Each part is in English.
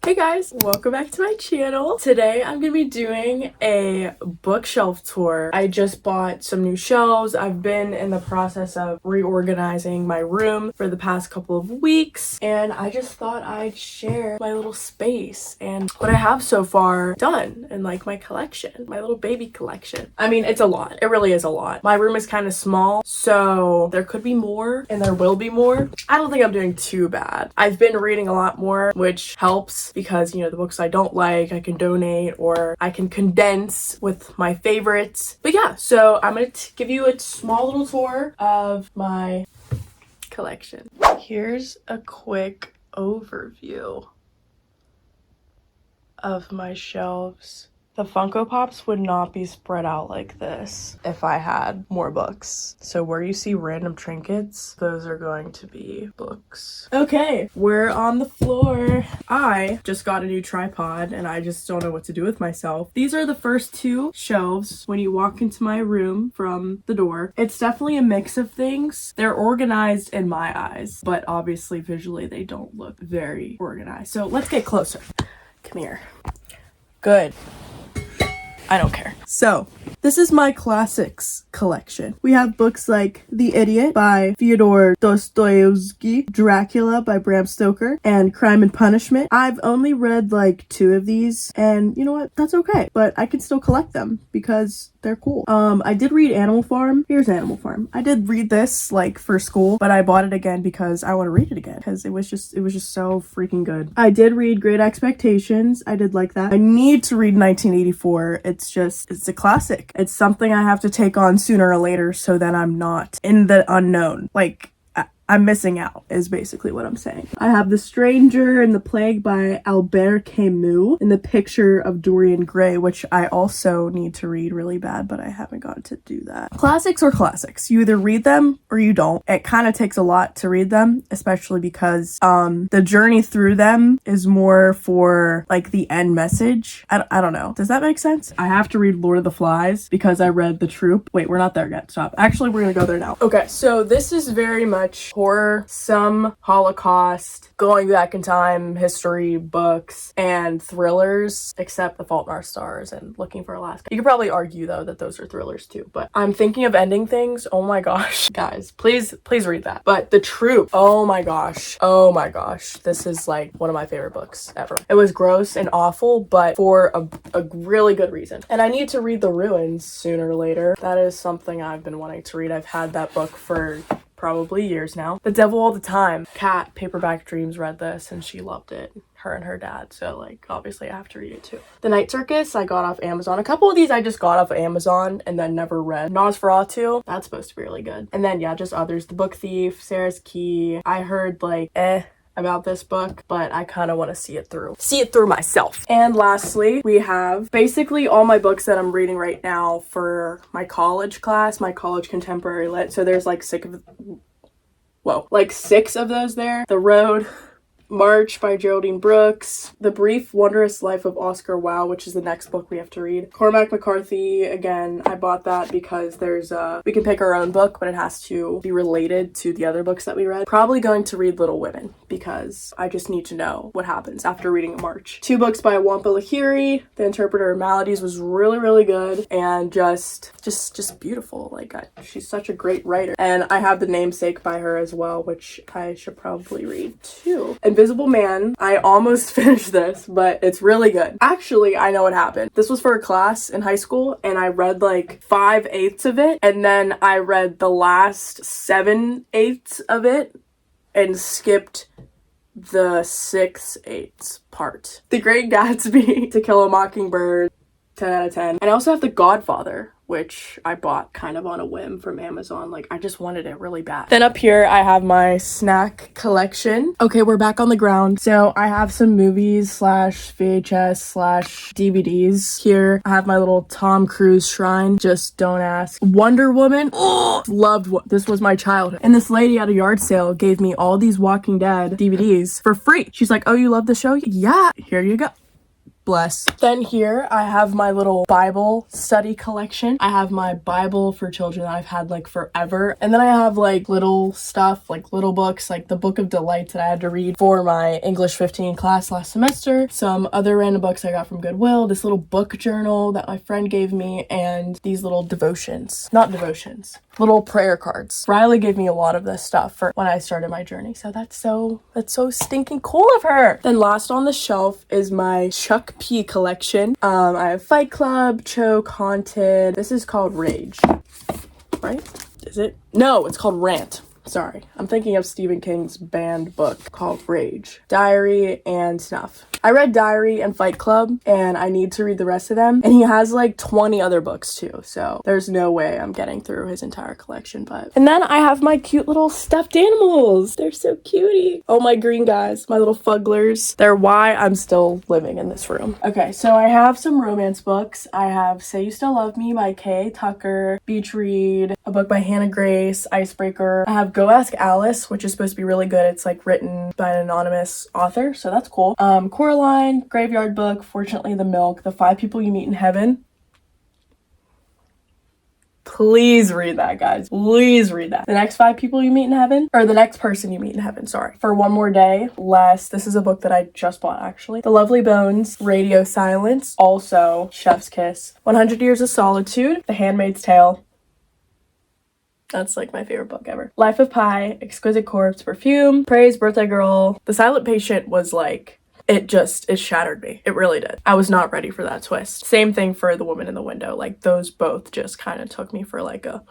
Hey guys, welcome back to my channel. Today I'm gonna be doing a bookshelf tour. I just bought some new shelves. I've been in the process of reorganizing my room for the past couple of weeks, and I just thought I'd share my little space and what I have so far done in like my collection, my little baby collection. I mean, it's a lot. It really is a lot. My room is kind of small, so there could be more and there will be more. I don't think I'm doing too bad. I've been reading a lot more, which helps because, you know, the books I don't like, I can donate or I can condense with my favorites. But yeah, so I'm going to give you a small little tour of my collection. Here's a quick overview of my shelves. The Funko Pops would not be spread out like this if I had more books. So where you see random trinkets, those are going to be books. Okay, we're on the floor. I just got a new tripod and I just don't know what to do with myself. These are the first two shelves when you walk into my room from the door. It's definitely a mix of things. They're organized in my eyes, but obviously visually they don't look very organized. So let's get closer. Come here. Good. I don't care. So, this is my classics collection. We have books like The Idiot by Fyodor Dostoevsky, Dracula by Bram Stoker, and Crime and Punishment. I've only read like 2 of these, and you know what? That's okay. But I can still collect them because they're cool. I did read Animal Farm. Here's Animal Farm. I did read this like for school, but I bought it again because I want to read it again because it was just so freaking good. I did read Great Expectations. I did like that. I need to read 1984. It's a classic. It's something I have to take on sooner or later so that I'm not in the unknown. Like, I'm missing out is basically what I'm saying. I have The Stranger and the Plague by Albert Camus and The Picture of Dorian Gray, which I also need to read really bad, but I haven't gotten to do that. Classics are classics. You either read them or you don't. It kind of takes a lot to read them, especially because the journey through them is more for like the end message. I don't know. Does that make sense? I have to read Lord of the Flies because I read The Troop. Wait, we're not there yet. Stop. Actually, we're gonna go there now. Okay, so this is very much horror, some Holocaust, going back in time, history books, and thrillers, except The Fault in Our Stars and Looking for Alaska. You could probably argue though that those are thrillers too, but I'm thinking of ending things. Oh my gosh, guys, please read that. But The Troop, oh my gosh, this is like one of my favorite books ever. It was gross and awful, but for a really good reason. And I need to read The Ruins sooner or later. That is something I've been wanting to read. I've had that book for probably years now. The Devil All the Time. Kat, Paperback Dreams, read this and she loved it. Her and her dad. So like obviously I have to read it too. The Night Circus I got off Amazon. A couple of these I just got off Amazon and then never read. Nosferatu, that's supposed to be really good. And then yeah, just others. The Book Thief, Sarah's Key. I heard like about this book, but I kind of want to see it through myself. And lastly, we have basically all my books that I'm reading right now for my college class, my college contemporary lit. So there's like 6 of those there. The Road, March by Geraldine Brooks, The Brief Wondrous Life of Oscar Wilde, which is the next book we have to read. Cormac McCarthy, again, I bought that because there's we can pick our own book, but it has to be related to the other books that we read. Probably going to read Little Women because I just need to know what happens after reading March. 2 books by Wampa Lahiri. The Interpreter of Maladies was really, really good and just beautiful. Like, she's such a great writer. And I have The Namesake by her as well, which I should probably read too. Invisible Man, I almost finished this, but it's really good. Actually, I know what happened. This was for a class in high school, and I read like 5/8 of it, and then I read the last 7/8 of it, and skipped the 6/8 part. The Great Gatsby, To Kill a Mockingbird, 10 out of 10. And I also have The Godfather, which I bought kind of on a whim from Amazon. Like, I just wanted it really bad. Then up here, I have my snack collection. Okay, we're back on the ground. So I have some movies / VHS / DVDs. Here, I have my little Tom Cruise shrine. Just don't ask. Wonder Woman. Oh, this was my childhood. And this lady at a yard sale gave me all these Walking Dead DVDs for free. She's like, oh, you love the show? Yeah, here you go. Bless. Then here I have my little Bible study collection. I have my Bible for children that I've had like forever. And then I have like little stuff, like little books, like the Book of Delights that I had to read for my English 15 class last semester. Some other random books I got from Goodwill, this little book journal that my friend gave me, and these little not devotions, little prayer cards. Riley gave me a lot of this stuff for when I started my journey. So that's so stinking cool of her. Then last on the shelf is my Chuck P collection. I have Fight Club, Choke, Haunted. This is called Rage, right? Is it? No, it's called Rant. Sorry, I'm thinking of Stephen King's banned book called Rage, Diary, and Snuff. I read Diary and Fight Club, and I need to read the rest of them. And he has like 20 other books too, so there's no way I'm getting through his entire collection. And then I have my cute little stuffed animals. They're so cutie. Oh, my green guys, my little fugglers. They're why I'm still living in this room. Okay, so I have some romance books. I have Say You Still Love Me by Kay Tucker, Beach Read, a book by Hannah Grace, Icebreaker. I have Go Ask Alice, which is supposed to be really good. It's like written by an anonymous author, so that's cool. Coraline, Graveyard Book, Fortunately the Milk, The 5 People You Meet in Heaven. Please read that, guys. Please read that. The Next 5 People You Meet in Heaven, or The Next Person You Meet in Heaven, sorry. For One More Day, Less. This is a book that I just bought, actually. The Lovely Bones, Radio Silence, also Chef's Kiss. 100 Years of Solitude, The Handmaid's Tale. That's like my favorite book ever. Life of Pi, Exquisite Corpse, Perfume, Praise, Birthday Girl. The Silent Patient was like, it shattered me. It really did. I was not ready for that twist. Same thing for The Woman in the Window. Like, those both just kind of took me for like a,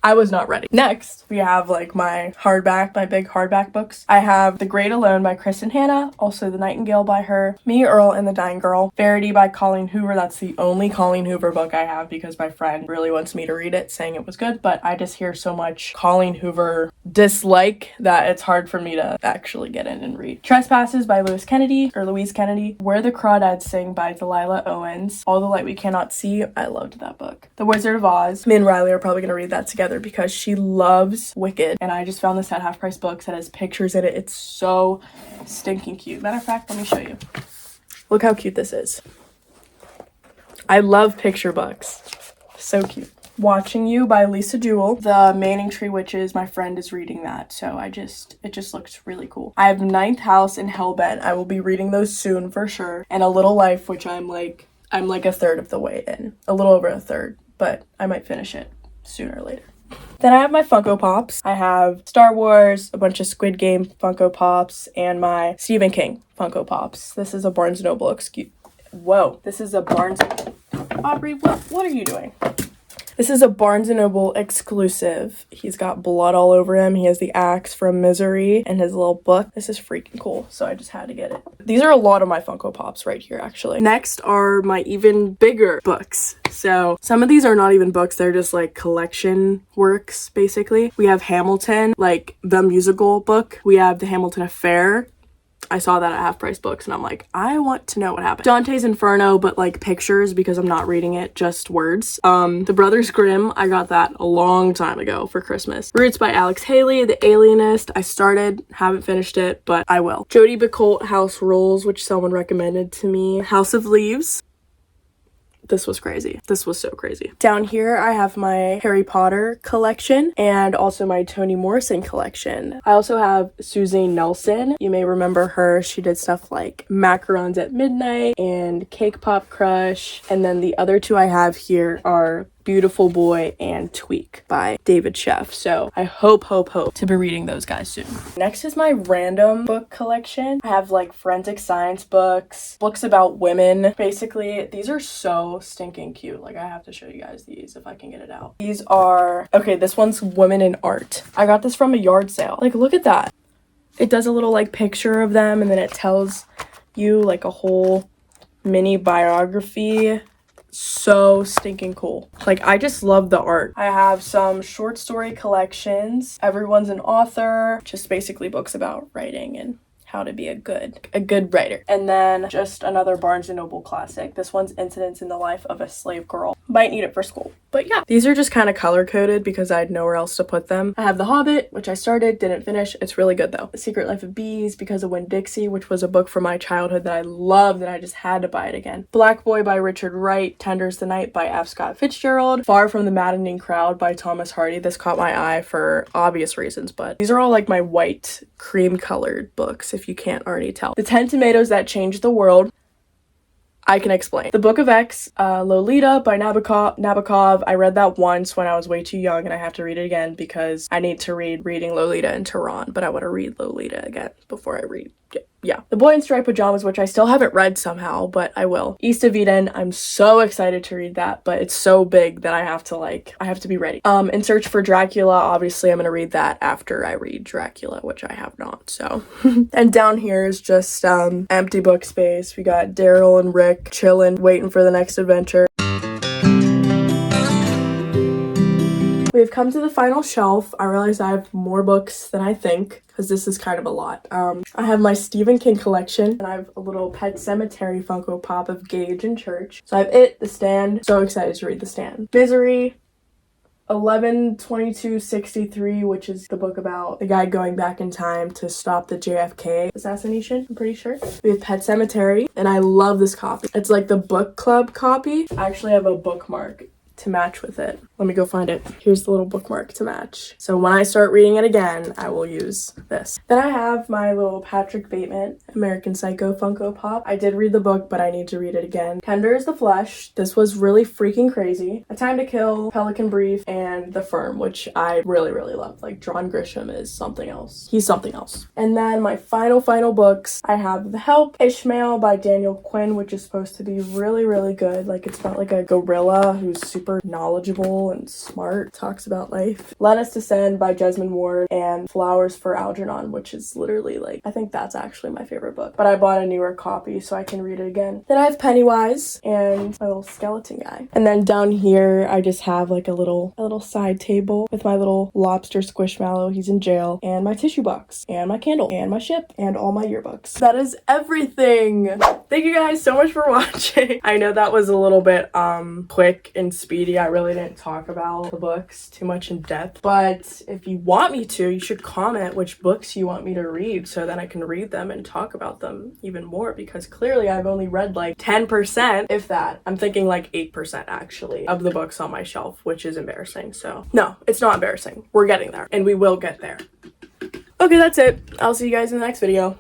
I was not ready. Next, we have like my big hardback books. I have The Great Alone by Kristen Hanna, also The Nightingale by her, Me, Earl, and the Dying Girl, Verity by Colleen Hoover. That's the only Colleen Hoover book I have because my friend really wants me to read it, saying it was good, but I just hear so much Colleen Hoover dislike that it's hard for me to actually get in and read. Trespasses by Louise Kennedy, Where the Crawdads Sing by Delilah Owens, All the Light We Cannot See. I loved that book. The Wizard of Oz. Me and Riley are probably gonna read that together because she loves Wicked, and I just found this at Half Price Books that has pictures in it. It's so stinking cute. Matter of fact, let me show you. Look how cute this is. I love picture books. So cute. Watching You by Lisa Jewell. The Manning Tree Witches, my friend is reading that, so it just looks really cool. I have Ninth House and Hellbent. I will be reading those soon for sure. And A Little Life, which I'm like a third of the way in. A little over a third, but I might finish it sooner or later. Then I have my Funko Pops. I have Star Wars, a bunch of Squid Game Funko Pops, and my Stephen King Funko Pops. This is a Barnes & Noble Aubrey, what are you doing? This is a Barnes & Noble exclusive. He's got blood all over him. He has the axe from Misery and his little book. This is freaking cool, so I just had to get it. These are a lot of my Funko Pops right here, actually. Next are my even bigger books. So some of these are not even books. They're just like collection works, basically. We have Hamilton, like the musical book. We have The Hamilton Affair. I saw that at Half Price Books and I'm like, I want to know what happened. Dante's Inferno, but like pictures because I'm not reading it, just words. The Brothers Grimm, I got that a long time ago for Christmas. Roots by Alex Haley, The Alienist. I started, haven't finished it, but I will. Jodi Picoult, House Rules, which someone recommended to me. House of Leaves. This was crazy. This was so crazy. Down here, I have my Harry Potter collection and also my Toni Morrison collection. I also have Suzanne Nelson. You may remember her. She did stuff like Macarons at Midnight and Cake Pop Crush. And then the other two I have here are Beautiful Boy and Tweak by David Sheff. So I hope to be reading those guys soon. Next is my random book collection. I have like forensic science books about women. Basically, these are so stinking cute. Like I have to show you guys these if I can get it out. These are, okay, this one's Women in Art. I got this from a yard sale. Like look at that. It does a little like picture of them and then it tells you like a whole mini biography. So stinking cool. Like I just love the art. I have some short story collections. Everyone's an Author, just basically books about writing and how to be a good writer. And then just another Barnes & Noble classic. This one's Incidents in the Life of a Slave Girl. Might need it for school. But yeah, these are just kind of color coded because I had nowhere else to put them. I have The Hobbit, which I started, didn't finish. It's really good though. The Secret Life of Bees because of Winn-Dixie, which was a book from my childhood that I loved that I just had to buy it again. Black Boy by Richard Wright, Tender's the Night by F. Scott Fitzgerald, Far from the Maddening Crowd by Thomas Hardy. This caught my eye for obvious reasons, but these are all like my white cream colored books if you can't already tell. The 10 Tomatoes That Changed the World. I can explain. The Book of X, Lolita by Nabokov. I read that once when I was way too young and I have to read it again because I need to read Reading Lolita in Tehran, but I want to read Lolita again before I read. Yeah. The Boy in Striped Pajamas, which I still haven't read somehow, but I will. East of Eden, I'm so excited to read that, but it's so big that I have to be ready. In Search for Dracula, obviously I'm gonna read that after I read Dracula, which I have not, so. And down here is just empty book space. We got Daryl and Rick chilling, waiting for the next adventure. We've come to the final shelf. I realize I have more books than I think because this is kind of a lot. I have my Stephen King collection and I have a little Pet Sematary Funko Pop of Gage and Church. So I have it, The Stand. So excited to read The Stand. Misery, 11/22/63, which is the book about the guy going back in time to stop the JFK assassination, I'm pretty sure. We have Pet Sematary, and I love this copy. It's like the book club copy. I actually have a bookmark to match with it. Let me go find it. Here's the little bookmark to match. So when I start reading it again, I will use this. Then I have my little Patrick Bateman American Psycho Funko Pop. I did read the book, but I need to read it again. Tender is the Flesh. This was really freaking crazy. A Time to Kill, Pelican Brief, and The Firm, which I really, really love. Like, John Grisham is something else. He's something else. And then my final books, I have The Help, Ishmael by Daniel Quinn, which is supposed to be really, really good. Like, it's about like a gorilla who's super knowledgeable and smart, talks about life. Let Us Descend by Jesmond Ward, and Flowers for Algernon, which is literally like, I think that's actually my favorite book, but I bought a newer copy so I can read it again. Then I have Pennywise and my little skeleton guy. And then down here I just have like a little side table with my little lobster Squishmallow, he's in jail, and my tissue box, and my candle, and my ship, and all my yearbooks. That is everything. Thank you guys so much for watching. I know that was a little bit quick and speedy. I really didn't talk about the books too much in depth, but if you want me to, you should comment which books you want me to read so then I can read them and talk about them even more, because clearly I've only read like 10%, if that. I'm thinking like 8% actually of the books on my shelf, which is embarrassing. So no, it's not embarrassing. We're getting there and we will get there. Okay, that's it. I'll see you guys in the next video.